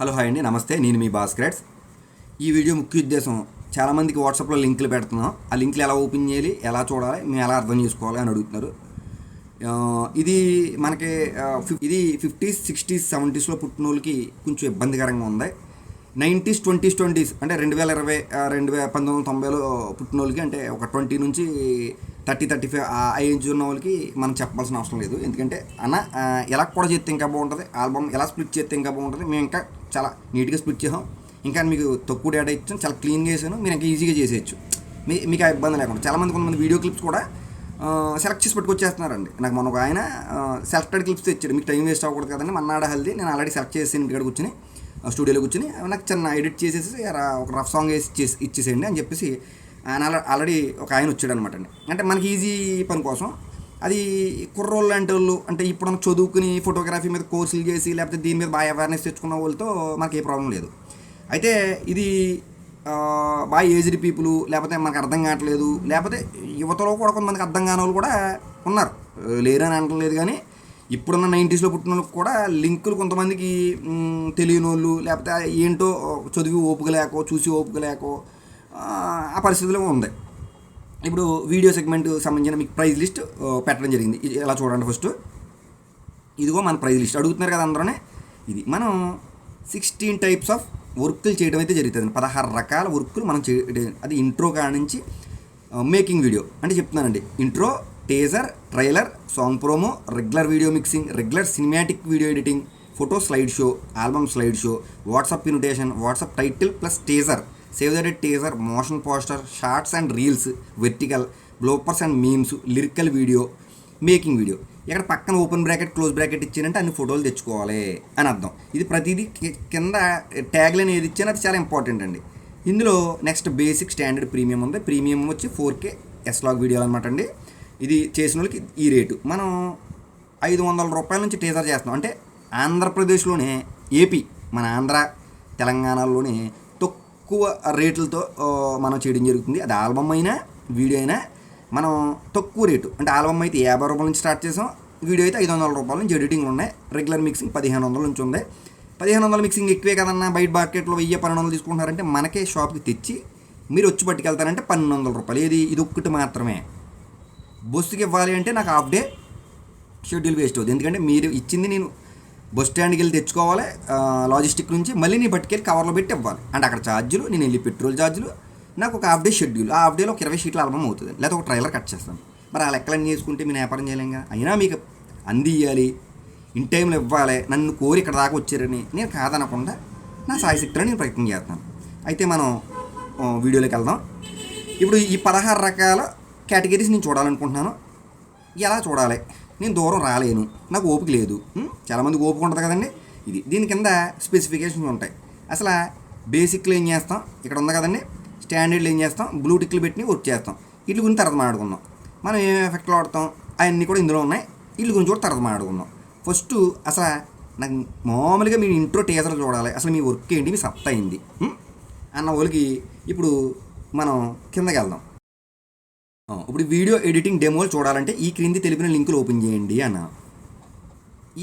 Hello hi అండి, నమస్తే. నేను మీ భాస్కర్. ఈ వీడియో ముఖ్య ఉద్దేశం, చాలామందికి వాట్సాప్లో లింకులు పెడుతున్నాం. ఆ లింకులు ఎలా ఓపెన్ చేయాలి, ఎలా చూడాలి, మేము ఎలా అర్థం చేసుకోవాలి అని అడుగుతున్నారు. ఇది మనకి ఇది 50s 60s 70sలో పుట్టిన వాళ్ళకి కొంచెం ఇబ్బందికరంగా ఉంది. 90s 20s అంటే 2020 1990లో పుట్టిన వాళ్ళకి, అంటే ఒక 20 నుంచి 30-35 ఆ ఏజ్ ఉన్న వాళ్ళకి మనం చెప్పాల్సిన అవసరం లేదు. ఎందుకంటే ఎలా కూడా చేస్తే ఇంకా బాగుంటుంది, ఆల్బమ్ ఎలా స్ప్లిట్ చేస్తే ఇంకా బాగుంటుంది. మేము ఇంకా చాలా నీట్గా స్ప్లిట్ చేసాం, ఇంకా మీకు తక్కువ డేటా ఇచ్చాం, చాలా క్లీన్గా చేసాను. మీరు ఇంకా ఈజీగా చేసేయచ్చు, మీకు ఆ ఇబ్బంది లేకుండా. కొంతమంది వీడియో క్లిప్స్ కూడా సెలెక్ట్ చేసి పెట్టుకొచ్చేస్తున్నారండి. నాకు మొన్న ఒక ఆయన సెలెక్టెడ్ క్లిప్స్ తెచ్చాడు. మీకు టైం వేస్ట్ అవ్వకూడదు కదండి, మన్నాడ హెల్దీ నేను ఆల్రెడీ సెలెక్ట్ చేసి ఇంటికాడ కూర్చొని స్టూడియోలో కూర్చొని నాకు చిన్న ఎడిట్ చేసేసి ఒక రఫ్ సాంగ్ వేసి ఇచ్చేసేయండి అని చెప్పేసి ఆయన ఆల్రెడీ ఒక ఆయన వచ్చాడు అనమాట అండి. అంటే మనకి ఈజీ పని కోసం. అది కుర్రోళ్ళు లాంటి వాళ్ళు, అంటే ఇప్పుడు చదువుకుని ఫోటోగ్రఫీ మీద కోర్సులు చేసి లేకపోతే దీని మీద బాగా అవేర్నెస్ తెచ్చుకున్న వాళ్ళతో మనకి ఏ ప్రాబ్లం లేదు. అయితే ఇది బాగా ఏజ్డ్ పీపుల్, లేకపోతే మనకు అర్థం కావట్లేదు, లేకపోతే యువతలో కూడా కొంతమందికి అర్థం కాని వాళ్ళు కూడా ఉన్నారు, లేరని అనట్లేదు. కానీ ఇప్పుడున్న 90sలో పుట్టిన వాళ్ళకి కూడా లింకులు కొంతమందికి తెలియని వాళ్ళు, లేకపోతే ఏంటో చదివి ఓపిక లేకో చూసి ఓపిక లేకో ఆ పరిస్థితిలో ఉంది. ఇప్పుడు వీడియో సెగ్మెంట్ సంబంధించిన మీకు ప్రైజ్ లిస్ట్ పెట్టడం జరిగింది. ఎలా చూడండి, ఫస్ట్ ఇదిగో మన ప్రైజ్ లిస్ట్ అడుగుతున్నారు కదా అందరూనే. ఇది మనం 16 టైప్స్ ఆఫ్ వర్కులు చేయడం అయితే జరుగుతుంది. 16 రకాల వర్కులు మనం చేయడం. అది ఇంట్రో కాడ నుంచి మేకింగ్ వీడియో అంటే చెప్తున్నానండి. Intro, teaser, trailer, song promo, regular video mixing, regular cinematic video editing, photo slide show, album slide show, WhatsApp invitation, WhatsApp title plus teaser, save the date teaser, motion poster, shorts and reels, vertical, bloopers and memes, lyrical video, making video. ఇక్కడ పక్కన open bracket close bracket ఇచ్చానంటే అన్ని ఫోటోలు తెచ్చుకోవాలి అని అర్థం. ఇది ప్రతిదీ కింద ట్యాగ్ లైన్ ఏది ఇచ్చానో అది చాలా ఇంపార్టెంట్ అండి. ఇందులో నెక్స్ట్ బేసిక్, స్టాండర్డ్, ప్రీమియం ఉంది. ప్రీమియం వచ్చి 4K ఎస్లాగ్ వీడియోలు అనమాట అండి. ఇది చేసిన వాళ్ళకి ఈ రేటు మనం 500 రూపాయల నుంచి టీజర్ చేస్తున్నాం. అంటే ఆంధ్రప్రదేశ్లోనే, ఏపీ మన ఆంధ్ర తెలంగాణలోనే తక్కువ రేట్లతో మనం చేయడం జరుగుతుంది. అది ఆల్బమ్ అయినా వీడియో అయినా మనం తక్కువ రేటు, అంటే ఆల్బమ్ అయితే 50 రూపాయల నుంచి స్టార్ట్ చేసాం, వీడియో అయితే 500 రూపాయల నుంచి ఎడిటింగ్ ఉన్నాయి. రెగ్యులర్ మిక్సింగ్ 1500 నుంచి ఉంది. 1500 మిక్సింగ్ ఎక్కువే కదన్నా, బయట మార్కెట్లో 1000-1200 తీసుకుంటున్నారంటే మనకే షాప్కి తెచ్చి మీరు వచ్చి పట్టుకెళ్తారంటే 1200 రూపాయలు. ఇది ఒక్కటి మాత్రమే. బస్సుకి ఇవ్వాలి అంటే నాకు హాఫ్ డే షెడ్యూల్ వేస్ట్ అవుతుంది. ఎందుకంటే మీరు ఇచ్చింది నేను బస్ స్టాండ్కి వెళ్ళి తెచ్చుకోవాలి, లాజిస్టిక్ నుంచి మళ్ళీ నేను పట్టుకెళ్ళి కవర్లో పెట్టి ఇవ్వాలి. అంటే అక్కడ ఛార్జీలు, నేను వెళ్ళి పెట్రోల్ ఛార్జీలు, నాకు ఒక హాఫ్ డే షెడ్యూల్. ఆ హాఫ్ డేలో ఒక 20 షీట్ల ఆల్బమ్ అవుతుంది, లేదా ఒక ట్రైలర్ కట్ చేస్తాను. మరి ఆ లెక్కలన్నీ చేసుకుంటే మీరు వ్యాపారం చేయలేంగా. అయినా మీకు అందియాలి, ఇన్ టైంలో ఇవ్వాలి. నన్ను కోరి ఇక్కడ దాకా వచ్చారని నేను కాదనకుండా నా సాయశక్తిలో నేను ప్రయత్నం చేస్తాను. అయితే మనం వీడియోలోకి వెళ్దాం. ఇప్పుడు ఈ 16 రకాల కేటగిరీస్ నేను చూడాలనుకుంటున్నాను. ఎలా చూడాలి? నేను దూరం రాలేను, నాకు ఓపిక లేదు. చాలామందికి ఓపిక ఉంటుంది కదండి. దీని కింద స్పెసిఫికేషన్స్ ఉంటాయి. అసలు బేసిక్లో ఏం చేస్తాం, ఇక్కడ ఉంది కదండి. స్టాండర్డ్లో ఏం చేస్తాం, బ్లూ టిక్లు పెట్టి వర్క్ చేస్తాం. వీటి గురించి తర్వాత మాట్లాడుకుందాం. మనం ఏం ఎఫెక్ట్లు వాడతాం అవన్నీ కూడా ఇందులో ఉన్నాయి. వీటి గురించి కూడా తర్వాత మాట్లాడుకుందాం. ఫస్ట్ అసలు నాకు మామూలుగా మీ ఇంట్రో టీజర్ చూడాలి, అసలు మీ వర్క్ ఏంటి, మీ సత్తా అయింది అన్న వాళ్ళకి ఇప్పుడు మనం కిందకి వెళ్దాం. ఇప్పుడు వీడియో ఎడిటింగ్ డెమోలు చూడాలంటే ఈ క్రింది తెలిపిన లింకులు ఓపెన్ చేయండి అన్న.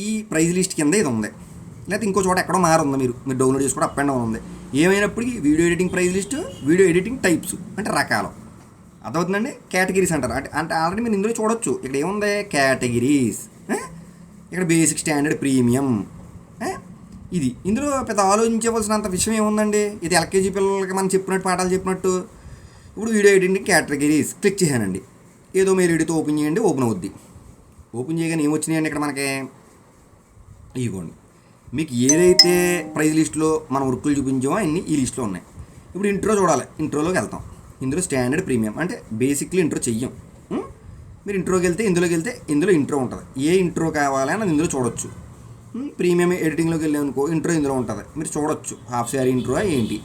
ఈ ప్రైజ్ లిస్ట్ కింద ఇది ఉంది, లేకపోతే ఇంకో చోట ఎక్కడో మారుంది, మీరు డౌన్లోడ్ చేసుకోవడం అప్ అండ్ డౌన్ ఉంది. ఏమైనప్పటికీ video editing price list, video editing types అంటే రకాలు అర్థమవుతుందండి. కేటగిరీస్ అంటారు. అంటే ఆల్రెడీ మీరు ఇందులో చూడొచ్చు. ఇక్కడ ఏముంది, కేటగిరీస్, ఇక్కడ బేసిక్, స్టాండర్డ్, ప్రీమియం. ఇందులో పెద్ద ఆలోచించవలసినంత విషయం ఏముందండి. ఇది ఎల్కేజీ పిల్లలకి మనం చెప్పినట్టు, పాఠాలు చెప్పినట్టు. ఇప్పుడు వీడియో ఎడిటింగ్ కేటగిరీస్ క్లిక్ చేశానండి. ఏదో మెయిల్ ఐడితో ఓపెన్ చేయండి, ఓపెన్ అవుద్ది. ఓపెన్ చేయగానే ఏమొచ్చినాయండి ఇక్కడ మనకి, ఇదిగోండి. మీకు ఏదైతే ప్రైజ్ లిస్ట్లో మనం వర్కులు చూపించామో అన్నీ ఈ లిస్ట్లో ఉన్నాయి. ఇప్పుడు ఇంట్రో చూడాలి, ఇంట్రోలోకి వెళ్తాం. ఇందులో స్టాండర్డ్, ప్రీమియం అంటే బేసిక్లీ ఇంట్రో చెయ్యం. మీరు ఇంట్రోకి వెళ్తే ఇందులో ఇంట్రో ఉంటుంది. ఏ ఇంట్రో కావాలని అది ఇందులో చూడొచ్చు. ప్రీమియం ఎడిటింగ్లోకి వెళ్ళామనుకో ఇంట్రో ఇందులో ఉంటుంది, మీరు చూడొచ్చు. హాఫ్ శారీ ఇంట్రో ఏంటి.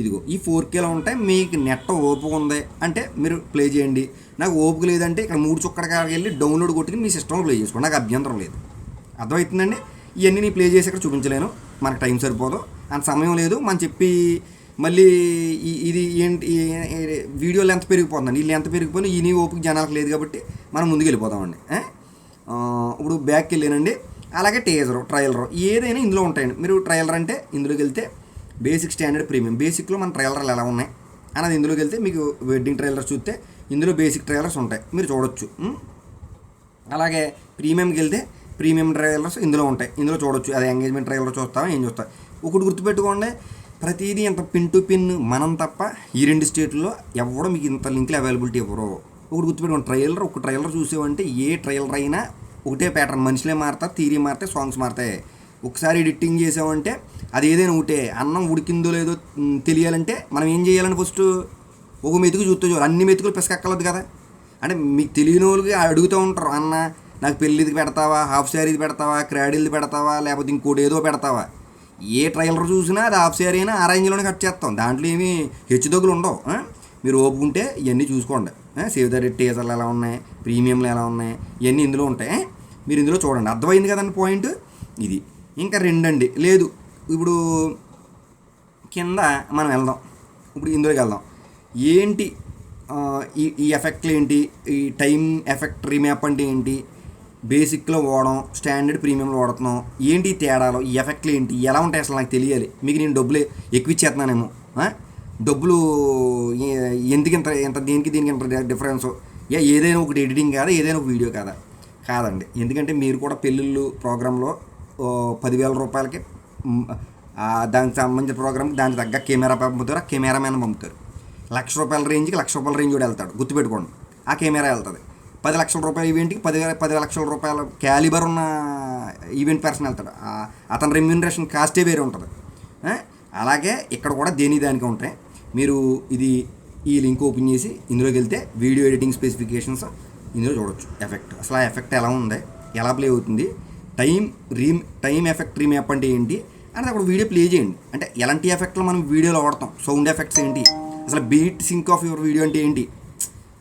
ఇదిగో ఈ 4Kలో ఉంటాయి. మీకు నెట్ ఓపిక ఉంది అంటే మీరు ప్లే చేయండి. నాకు ఓపిక లేదంటే ఇక్కడ 3 చుక్కల కాడికి వెళ్ళి డౌన్లోడ్ కొట్టుకుని మీ సిస్టంలో ప్లే చేసుకోండి, నాకు అభ్యంతరం లేదు. అర్థమవుతుందండి. ఇవన్నీ నేను ప్లే చేసి ఇక్కడ చూపించలేను, మనకు టైం సరిపోదు, అంత సమయం లేదు. మనం చెప్పి మళ్ళీ ఇది ఏంటి, వీడియో లెంత్ పెరిగిపోతుందండి. ఈ లెంత్ పెరిగిపోయినా ఈ ఓపిక జనాలకు లేదు కాబట్టి మనం ముందుకు వెళ్ళిపోతామండి. ఇప్పుడు బ్యాక్కి వెళ్ళానండి. అలాగే టీజరు, ట్రయలరు ఏదైనా ఇందులో ఉంటాయండి. మీరు ట్రయలర్ అంటే ఇందులోకి వెళ్తే బేసిక్, స్టాండర్డ్, ప్రీమియం. బేసిక్లో మన ట్రయలర్లు ఎలా ఉన్నాయి అన్నది ఇందులోకి వెళ్తే మీకు వెడ్డింగ్ ట్రైలర్స్ చూస్తే ఇందులో బేసిక్ ట్రైలర్స్ ఉంటాయి, మీరు చూడొచ్చు. అలాగే ప్రీమియంకి వెళ్తే ప్రీమియం ట్రైలర్స్ ఇందులో ఉంటాయి, ఇందులో చూడొచ్చు. అది ఎంగేజ్మెంట్ ట్రైలర్ చూస్తావా ఏం చూస్తావు. ఒకటి గుర్తుపెట్టుకోండి, ప్రతిదీ ఇంత పిన్ టు పిన్ మనం తప్ప ఈ 2 స్టేట్లలో ఎవడో మీకు ఇంత లింక్లు అవైలబిలిటీ ఇవ్వరు. ఒకటి గుర్తుపెట్టుకోండి, ఒక ట్రైలర్ చూసేవంటే ఏ ట్రైలర్ అయినా ఒకటే ప్యాటర్న్, మనుషులే మారుతారు, థీరీ మారితే సాంగ్స్ మారుతాయి. ఒకసారి ఎడిటింగ్ చేసామంటే అది ఏదైనా ఒకటే. అన్నం ఉడికిందో లేదో తెలియాలంటే మనం ఏం చేయాలని ఫస్ట్ ఒక మెతుకు చూస్తే చూడాలి, అన్ని మెతుకులు పిసకక్కలదు కదా. అంటే మీకు తెలియని వాళ్ళకి అడుగుతూ ఉంటారు, అన్న నాకు పెళ్ళిది పెడతావా, హాఫ్ శారీది పెడతావా, క్రాడిల్ది పెడతావా, లేకపోతే ఇంకోటి ఏదో పెడతావా. ఏ ట్రైలర్ చూసినా అది హాఫ్ శారీ అయినా ఆ రేంజ్లోనే కట్ చేస్తాం, దాంట్లో ఏమీ హెచ్చుతగ్గులు ఉండవు. మీరు ఓపుకుంటే ఇవన్నీ చూసుకోండి. సేవ్ ద డేట్ టీజర్లు ఎలా ఉన్నాయి, ప్రీమియంలు ఎలా ఉన్నాయి, ఇవన్నీ ఇందులో ఉంటాయి. మీరు ఇందులో చూడండి, అర్థమైంది కదండి పాయింట్ ఇది. ఇంకా 2 అండి, లేదు ఇప్పుడు కింద మనం వెళ్దాం, ఇప్పుడు ఇందులోకి వెళ్దాం. ఏంటి ఈ ఎఫెక్ట్లు ఏంటి, ఈ టైం ఎఫెక్ట్ రీమ్యాప్ అంటే ఏంటి, బేసిక్లో వాడడం, స్టాండర్డ్ ప్రీమియంలో వాడుతున్నాం, ఏంటి తేడాలో, ఈ ఎఫెక్ట్లు ఏంటి, ఎలా ఉంటాయి అసలు నాకు తెలియాలి. మీకు నేను డబ్బులు ఎక్కువ ఇచ్చేస్తున్నానేమో, డబ్బులు ఎందుకు ఇంత దీనికి ఇంత డిఫరెన్స్, ఏదైనా ఒకటి ఎడిటింగ్ కాదా, ఏదైనా ఒక వీడియో కాదండి. ఎందుకంటే మీరు కూడా పెళ్ళిళ్ళు ప్రోగ్రాంలో 10,000 రూపాయలకి దానికి సంబంధించిన ప్రోగ్రామ్కి దానికి తగ్గ కెమెరా పంపుతారు, ఆ కెమెరామెన్ పంపుతారు. 1,00,000 రూపాయల రేంజ్కి 1,00,000 రూపాయల రేంజ్ కూడా వెళ్తాడు, గుర్తుపెట్టుకోండి. ఆ కెమెరా వెళ్తుంది. 10 లక్షల రూపాయల ఈవెంట్కి 10 లక్షల రూపాయల క్యాలిబర్ ఉన్న ఈవెంట్ పర్సన్ వెళ్తాడు, అతని రెమ్యూనరేషన్ కాస్టే వేరే ఉంటుంది. అలాగే ఇక్కడ కూడా దానికి ఉంటాయి. మీరు ఈ లింక్ ఓపెన్ చేసి ఇందులోకి వెళ్తే వీడియో ఎడిటింగ్ స్పెసిఫికేషన్స్ ఇందులో చూడొచ్చు. ఎఫెక్ట్ అసలు ఆ ఎఫెక్ట్ ఎలా ఉంది, ఎలా ప్లే అవుతుంది, టైం ఎఫెక్ట్ రీమ్యాప్ అంటే ఏంటి అనేది అక్కడ వీడియో ప్లే చేయండి. అంటే ఎలాంటి ఎఫెక్ట్లు మనం వీడియోలో వాడతాం, సౌండ్ ఎఫెక్ట్స్ ఏంటి, అసలు beat sync of your video అంటే ఏంటి,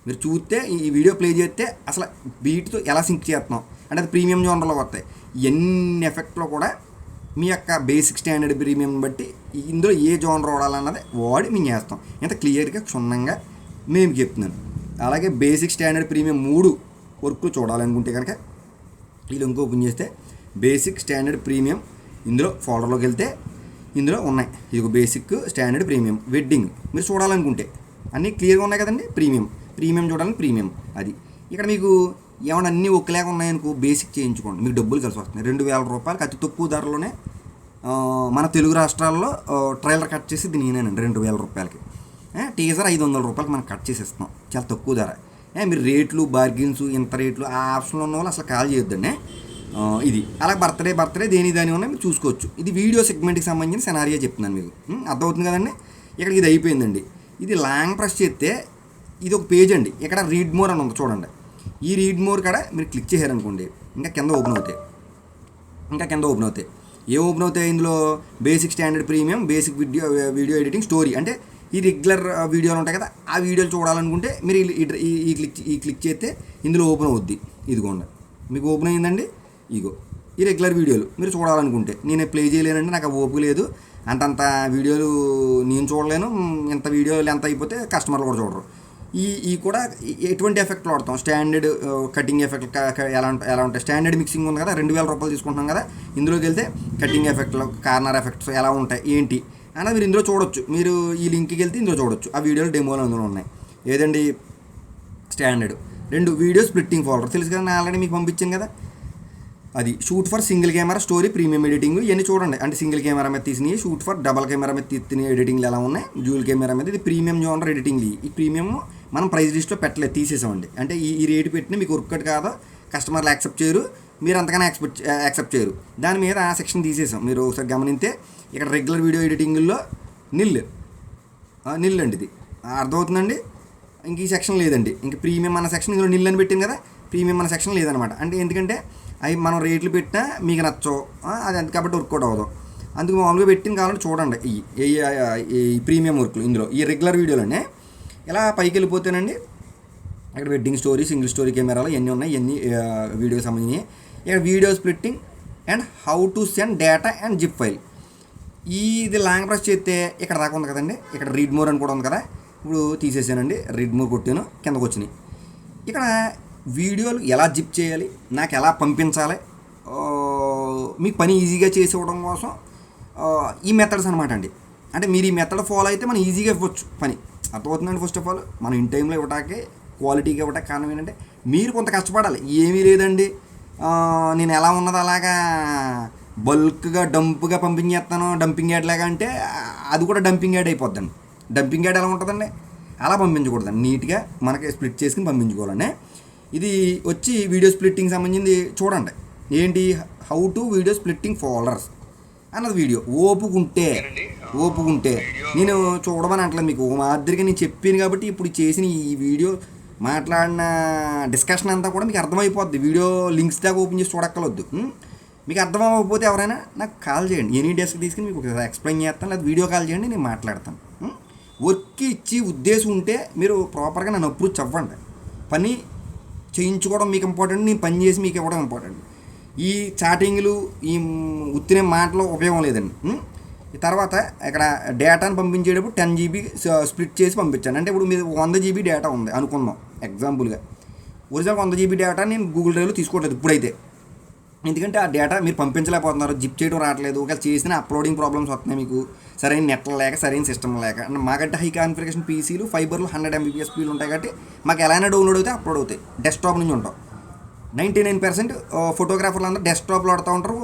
మీరు చూస్తే ఈ వీడియో ప్లే చేస్తే అసలు బీట్తో ఎలా సింక్ చేస్తున్నాం అంటే అది ప్రీమియం జోనర్లో వస్తాయి. ఎన్ని ఎఫెక్ట్లో కూడా మీ యొక్క బేసిక్ స్టాండర్డ్ ప్రీమియం బట్టి ఇందులో ఏ జోనర్ వాడాలన్నది వాడి మేము చేస్తాం. ఇంత క్లియర్గా క్షుణ్ణంగా మేము చెప్తున్నాను. అలాగే బేసిక్ స్టాండర్డ్ ప్రీమియం 3 వర్క్లు చూడాలనుకుంటే కనుక ఈ లింక్ ఓపెన్ చేస్తే బేసిక్ స్టాండర్డ్ ప్రీమియం ఇందులో ఫోల్డర్లోకి వెళ్తే ఇందులో ఉన్నాయి. ఇది బేసిక్ స్టాండర్డ్ ప్రీమియం వెడ్డింగ్ మీరు చూడాలనుకుంటే అన్నీ క్లియర్గా ఉన్నాయి కదండి. ప్రీమియం చూడాలని ప్రీమియం అది. ఇక్కడ మీకు ఏమైనా అన్నీ ఒక్కలేక ఉన్నాయనుకో బేసిక్ చేయించుకోండి, మీకు డబ్బులు కలిసి వస్తున్నాయి. 2,000 రూపాయలకి అతి తక్కువ ధరలోనే మన తెలుగు రాష్ట్రాల్లో ట్రైలర్ కట్ చేసి నేనేనండి 2,000 రూపాయలకి. టీజర్ 500 రూపాయలకి మనం కట్ చేసి ఇస్తున్నాం, చాలా తక్కువ ధర. మీరు రేట్లు బార్గిన్స్ ఇంత రేట్లు ఆ ఆప్షన్లో ఉన్న వాళ్ళు అసలు కాల్ చేయొద్దండి. ఇది అలా బర్త్డే దాని ఉన్నాయి, మీరు చూసుకోవచ్చు. ఇది వీడియో సెగ్మెంట్కి సంబంధించిన సెనారియో చెప్తున్నాను మీకు, అర్థమవుతుంది కదండి. ఇక్కడ ఇది అయిపోయిందండి. ఇది లాంగ్ ప్రెస్ చేస్తే ఇది ఒక పేజ్ అండి. ఇక్కడ రీడ్ మోర్ అని ఉంది చూడండి. ఈ రీడ్ మోర్ కాడ మీరు క్లిక్ చేశారనుకోండి ఇంకా కింద ఓపెన్ అవుతాయి. ఏం ఓపెన్ అవుతాయి ఇందులో basic standard premium, basic video editing, story. అంటే ఈ రెగ్యులర్ వీడియోలు ఉంటాయి కదా ఆ వీడియోలు చూడాలనుకుంటే మీరు ఈ క్లిక్ చేస్తే ఇందులో ఓపెన్ అవుద్ది. ఇదిగోండి మీకు ఓపెన్ అయ్యిందండి. ఇగో ఈ రెగ్యులర్ వీడియోలు మీరు చూడాలనుకుంటే నేను ప్లే చేయలేనండి, నాకు ఓపిక లేదు, అంతంత వీడియోలు నేను చూడలేను, ఇంత వీడియోలు ఎంత అయిపోతే కస్టమర్లు కూడా చూడరు. ఈ కూడా ఎటువంటి ఎఫెక్ట్లు వాడతాం, స్టాండర్డ్ కటింగ్ ఎఫెక్ట్ ఎలా ఉంటాయి, స్టాండర్డ్ మిక్సింగ్ ఉంది కదా 2,000 రూపాయలు తీసుకుంటున్నాం కదా, ఇందులోకి వెళ్తే కటింగ్ ఎఫెక్ట్లు, కార్నర్ ఎఫెక్ట్స్ ఎలా ఉంటాయి ఏంటి అన్నది మీరు ఇందులో చూడొచ్చు. మీరు ఈ లింక్కి వెళ్తే ఇందులో చూడొచ్చు. ఆ వీడియోలు డెమోలు అందులో ఉన్నాయి. ఏదండి స్టాండర్డ్ 2 వీడియో స్ప్లిట్టింగ్ ఫోల్డర్ తెలుసు కదా, నేను ఆల్రెడీ మీకు పంపించాను కదా. అది shoot for single camera, story, premium editing ఇవన్నీ చూడండి. అంటే సింగిల్ కెమెరా మీద తీసినవి, షూట్ ఫర్ డబల్ కెమెరా మీద తీసిన ఎడిటింగ్లు ఎలా ఉన్నాయి, డ్యూల్ కెమెరా మీద. ఇది ప్రీమియం జోనర్ ఎడిటింగ్. ఈ ప్రీమియం మనం ప్రైస్ లిస్ట్లో పెట్టలేదు, తీసేసామండి. అంటే ఈ రేటు పెట్టిన మీకు వర్కౌట్ కాదో కస్టమర్లు యాక్సెప్ట్ చేయరు, మీరు అంతగానే యాక్సెప్ట్ చేయరు. దాని మీద ఆ సెక్షన్ తీసేసాం. మీరు ఒకసారి గమనిస్తే ఇక్కడ రెగ్యులర్ వీడియో ఎడిటింగ్లో నిల్ అండి, ఇది అర్థమవుతుందండి. ఇంక ఈ సెక్షన్ లేదండి. ఇంక ప్రీమియం అన్న సెక్షన్ ఇందులో నిల్ అని పెట్టింది కదా, ప్రీమియం అన్న సెక్షన్ లేదనమాట. అంటే ఎందుకంటే అవి మనం రేట్లు పెట్టినా మీకు నచ్చవు, అది అంత కాబట్టి వర్కౌట్ అవ్వదు. అందుకు మామూలుగా పెట్టిన కావాలంటే చూడండి ఈ ప్రీమియం వర్క్లు ఇందులో ఈ రెగ్యులర్ వీడియోలోనే ఇలా పైకి వెళ్ళిపోతేనండి ఇక్కడ వెడ్డింగ్ స్టోరీ, సింగిల్ స్టోరీ కెమెరాలు ఇవన్నీ ఉన్నాయి. ఇవన్నీ వీడియోకి సంబంధించి. ఇక్కడ video splitting and how to send data and zip file. ఇది లాంగ్ ప్రెస్ చేస్తే ఇక్కడ దాకా ఉంది కదండి, ఇక్కడ రీడ్ మోర్ అని కూడా ఉంది కదా. ఇప్పుడు తీసేసానండి, రీడ్ మోర్ కొట్టాను, కిందకు వచ్చినాయి. ఇక్కడ వీడియోలు ఎలా జిప్ చేయాలి, నాకు ఎలా పంపించాలి, మీకు పని ఈజీగా చేసి ఇవ్వడం కోసం ఈ మెథడ్స్ అనమాట అండి. అంటే మీరు ఈ మెథడ్ ఫాలో అయితే మనం ఈజీగా ఇవ్వచ్చు పని. అర్థమవుతుందండి. ఫస్ట్ ఆఫ్ ఆల్ మనం ఇన్ టైంలో ఇవ్వటానికి, క్వాలిటీగా ఇవ్వటానికి కారణం ఏంటంటే మీరు కొంత కష్టపడాలి. ఏమీ లేదండి, నేను ఎలా ఉన్నది అలాగా బల్క్గా డంప్గా పంపించేస్తాను డంపింగ్ యాడ్ లాగా అంటే అది కూడా డంపింగ్ యాడ్ అయిపోద్దండి. డంపింగ్ యాడ్ ఎలా ఉంటుందండి, అలా పంపించకూడదండి. నీట్గా మనకి స్ప్లిట్ చేసుకుని పంపించుకోవాలండి. ఇది వచ్చి వీడియో స్ప్లిట్టింగ్ సంబంధించింది చూడండి. ఏంటి, how to video splitting folders అన్నది వీడియో. ఓపుకుంటే నేను చూడమని అంటలేదు, మీకు మాదిరిగా నేను చెప్పాను కాబట్టి ఇప్పుడు చేసిన ఈ వీడియో మాట్లాడిన డిస్కషన్ అంతా కూడా మీకు అర్థమైపోద్ది. వీడియో లింక్స్ దాకా ఓపెన్ చేసి చూడక్కర్లేదు. మీకు అర్థం అవ్వకపోతే ఎవరైనా నాకు కాల్ చేయండి, ఎనీ డెస్క్ తీసుకుని మీకు ఎక్స్ప్లెయిన్ చేస్తాను, లేదా వీడియో కాల్ చేయండి, నేను మాట్లాడతాను. వర్క్ ఇచ్చి ఉద్దేశం ఉంటే మీరు ప్రాపర్గా నన్ను అప్రోచ్ అవ్వండి. పని చేయించుకోవడం మీకు ఇంపార్టెంట్, నేను పని చేసి మీకు ఇవ్వడం ఇంపార్టెంట్. ఈ చాటింగ్లు, ఈ ఉత్తిన మాటలు ఉపయోగం లేదండి. తర్వాత ఇక్కడ డేటాను పంపించేటప్పుడు 10 GB స్ప్లిట్ చేసి పంపించాను. అంటే ఇప్పుడు మీరు 100 GB డేటా ఉంది అనుకుందాం ఎగ్జాంపుల్గా. ఒరిజినల్ 100 GB డేటా నేను గూగుల్ డ్రైవ్లో తీసుకోవట్లేదు ఇప్పుడైతే, ఎందుకంటే ఆ డేటా మీరు పంపించలేకపోతున్నారు, జిప్ చేయడం రావట్లేదు. ఒకవేళ చేసిన అప్లోడింగ్ ప్రాబ్లమ్స్ వస్తున్నాయి, మీకు సరైన నెట్ లేక, సరైన సిస్టమ్ లేక. మాకంటే హై కాన్ఫిగరేషన్ పీసీలు ఫైబర్లు 100 MBPS స్పీడ్లు ఉంటాయి కాబట్టి మాకు ఎలా అయినా డౌన్లోడ్ అవుతాయి, అప్లోడ్ అవుతాయి. డెస్క్టాప్ నుంచి ఉంటాం. 99% ఫోటోగ్రాఫర్లు అందరూ డెస్క్టాప్లో ఆడుతూ ఉంటారు,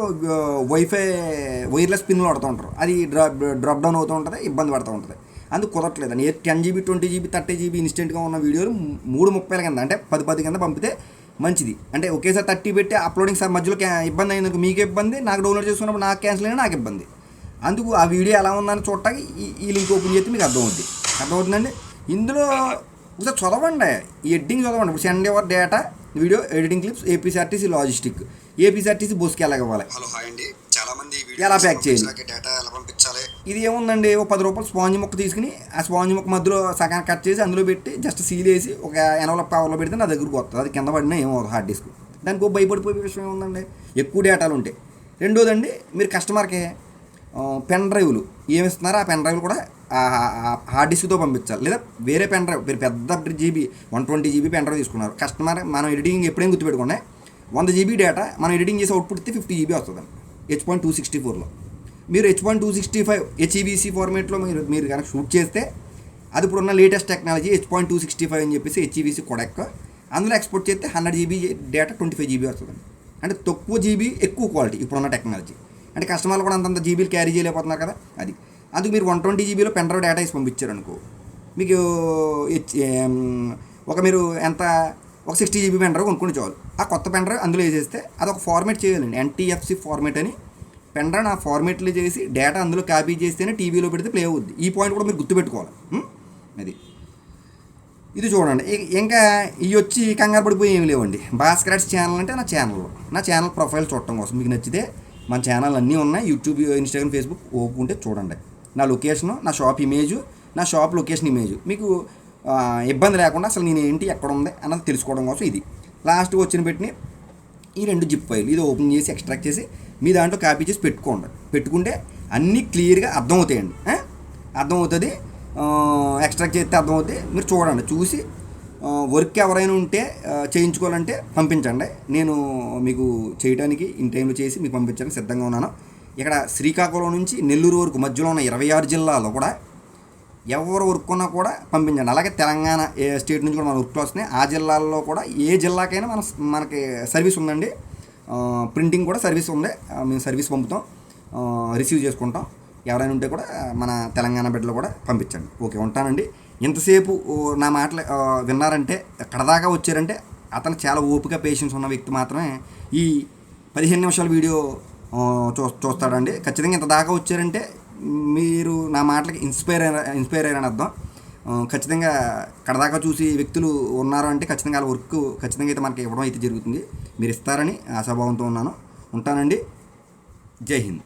వైర్లెస్ పిన్లు ఆడుతూ ఉంటారు. అది డ్రాప్ డౌన్ అవుతూ ఉంటుంది, ఇబ్బంది పడుతూ ఉంటుంది. అందుకు కుదరట్లేదని 10 GB 20 GB 30 GB ఇన్స్టెంట్గా ఉన్న వీడియోలు 3:30 కింద, అంటే 10 కింద పంపితే మంచిది. అంటే ఒకేసారి 30 పెట్టి అప్లోడింగ్ మధ్యలో ఇబ్బంది అయినందుకు మీకు ఇబ్బంది, నాకు డౌన్లోడ్ చేసుకున్నప్పుడు నాకు క్యాన్సిల్ అయినా నాకు ఇబ్బంది. అందుకు ఆ వీడియో ఎలా ఉందని చూడటానికి ఈ లింక్ ఓపెన్ చేస్తే మీకు అర్థమవుతుందండి. ఇందులో ఒకసారి చదవండి, ఈ ఎడిటింగ్ చదవండి. ఇప్పుడు send your data video editing clips APSRTC logistic, APSRTC బస్కి ఎలా ఇవ్వాలి, ఎలా ప్యాక్ చేయాలి, ఇది ఏముందండి. ఒక 10 రూపాయలు స్పాంజ్ ముక్క తీసుకుని ఆ స్పాంజ్ ముక్క మధ్యలో సగం కట్ చేసి అందులో పెట్టి జస్ట్ సీల్ వేసి ఒక ఎనవలప్ కవర్లో పెడితే నా దగ్గరకు వస్తుంది. అది కింద పడినా ఏమవుతుంది హార్డ్ డిస్క్. దానికి భయపడిపోయే విషయం ఏముందండి, ఎక్కువ డేటాలు ఉంటాయి. రెండోదండి, మీరు కస్టమర్కి పెన్ డ్రైవ్లు ఏమిస్తున్నారో ఆ పెన్ డ్రైవ్లు కూడా హార్డ్ డిస్క్తో పంపించాలి. లేదా వేరే పెన్ డ్రైవ్, మీరు పెద్ద GB 120 GB పెన్ డ్రైవ్ తీసుకున్నారు. కస్టమర్ మనం ఎడిటింగ్ ఎప్పుడైనా గుర్తుపెట్టుకోండి, 100 GB డేటా మనం ఎడిటింగ్ చేసి అవుట్పుట్ ఇస్తే 50 GB వస్తుందండి H.264లో. మీరు H.265 HEVC ఫార్మేట్లో మీరు కనుక షూట్ చేస్తే అది ఇప్పుడున్న లేటెస్ట్ టెక్నాలజీ H.265 అని చెప్పేసి HEVC కొడెక్, అందులో ఎక్స్పోర్ట్ చేస్తే 100 GB డేటా 25 GB వస్తుందండి. అంటే తక్కువ GB ఎక్కువ క్వాలిటీ ఇప్పుడున్న టెక్నాలజీ. అంటే కస్టమర్లు కూడా అంతంత జీబీలు క్యారీ చేయలేకపోతున్నారు కదా, అది. అందుకు మీరు 120 GBలో పెన్ డ్రైవ్ డేటా వేసి పంపించారు అనుకో, మీకు మీరు ఎంత ఒక 60 GB పెన్ డ్రైవ్ కొనుక్కుని చాలు. ఆ కొత్త పెన్ డ్రైవ్ అందులో వేసేస్తే అదొక ఫార్మేట్ చేయాలండి, NTFC ఫార్మేట్ అని. పెన్ డ్రైవ్ ఆ ఫార్మేట్లో చేసి డేటా అందులో కాపీ చేస్తేనే టీవీలో పెడితే ప్లే అవుద్ది. ఈ పాయింట్ కూడా మీరు గుర్తుపెట్టుకోవాలి. అది ఇది చూడండి. ఇంకా ఇవి వచ్చి కంగారు పడిపోయి ఏమి లేవండి. భాస్కర్ ఛానల్ అంటే నా ఛానల్ ప్రొఫైల్ చూడటం కోసం మీకు నచ్చితే మన ఛానల్ అన్నీ ఉన్నాయి, యూట్యూబ్, ఇన్స్టాగ్రామ్, ఫేస్బుక్ ఓపుకుంటే చూడండి. నా లొకేషను, నా షాప్ ఇమేజు, నా షాప్ లొకేషన్ ఇమేజు మీకు ఇబ్బంది లేకుండా అసలు నేను ఏంటి ఎక్కడ ఉంది అన్నది తెలుసుకోవడం కోసం ఇది. లాస్ట్కి వచ్చిన పెట్టిన ఈ 2 జిప్ ఫైల్ ఇది ఓపెన్ చేసి ఎక్స్ట్రాక్ట్ చేసి మీ దాంట్లో కాపీ చేసి పెట్టుకుంటే అన్నీ క్లియర్గా అర్థమవుతాయండి. అర్థమవుతుంది, ఎక్స్ట్రాక్ట్ చేస్తే అర్థమవుతుంది. మీరు చూడండి, చూసి వర్క్ ఎవరైనా ఉంటే చేయించుకోవాలంటే పంపించండి. నేను మీకు చేయడానికి ఇన్ టైంలో చేసి మీకు పంపించడానికి సిద్ధంగా ఉన్నాను. ఇక్కడ శ్రీకాకుళం నుంచి నెల్లూరు వరకు మధ్యలో ఉన్న 26 జిల్లాల్లో కూడా ఎవరు వర్క్ ఉన్నా కూడా పంపించండి. అలాగే తెలంగాణ స్టేట్ నుంచి కూడా మన వర్క్లు వస్తున్నాయి. ఆ జిల్లాల్లో కూడా ఏ జిల్లాకైనా మనకి సర్వీస్ ఉందండి. ప్రింటింగ్ కూడా సర్వీస్ ఉంది, మేము సర్వీస్ పంపుతాం, రిసీవ్ చేసుకుంటాం. ఎవరైనా ఉంటే కూడా మన తెలంగాణ బిడ్డలు కూడా పంపించండి. ఓకే, ఉంటానండి. ఇంతసేపు నా మాటలు విన్నారంటే, కడదాకా వచ్చారంటే అతను చాలా ఓపిక, పేషెన్స్ ఉన్న వ్యక్తి మాత్రమే ఈ 15 నిమిషాల వీడియో చూస్తాడండి. ఖచ్చితంగా ఇంత దాకా వచ్చారంటే మీరు నా మాటలకి ఇన్స్పైర్ అయ్యారని అర్థం. ఖచ్చితంగా కడదాకా చూసి వ్యక్తులు ఉన్నారు అంటే ఖచ్చితంగా వాళ్ళ వర్క్ ఖచ్చితంగా అయితే మనకి ఇవ్వడం అయితే జరుగుతుంది. మీరు ఇస్తారని ఆశాభావంతో ఉంటానండి. జై హింద్.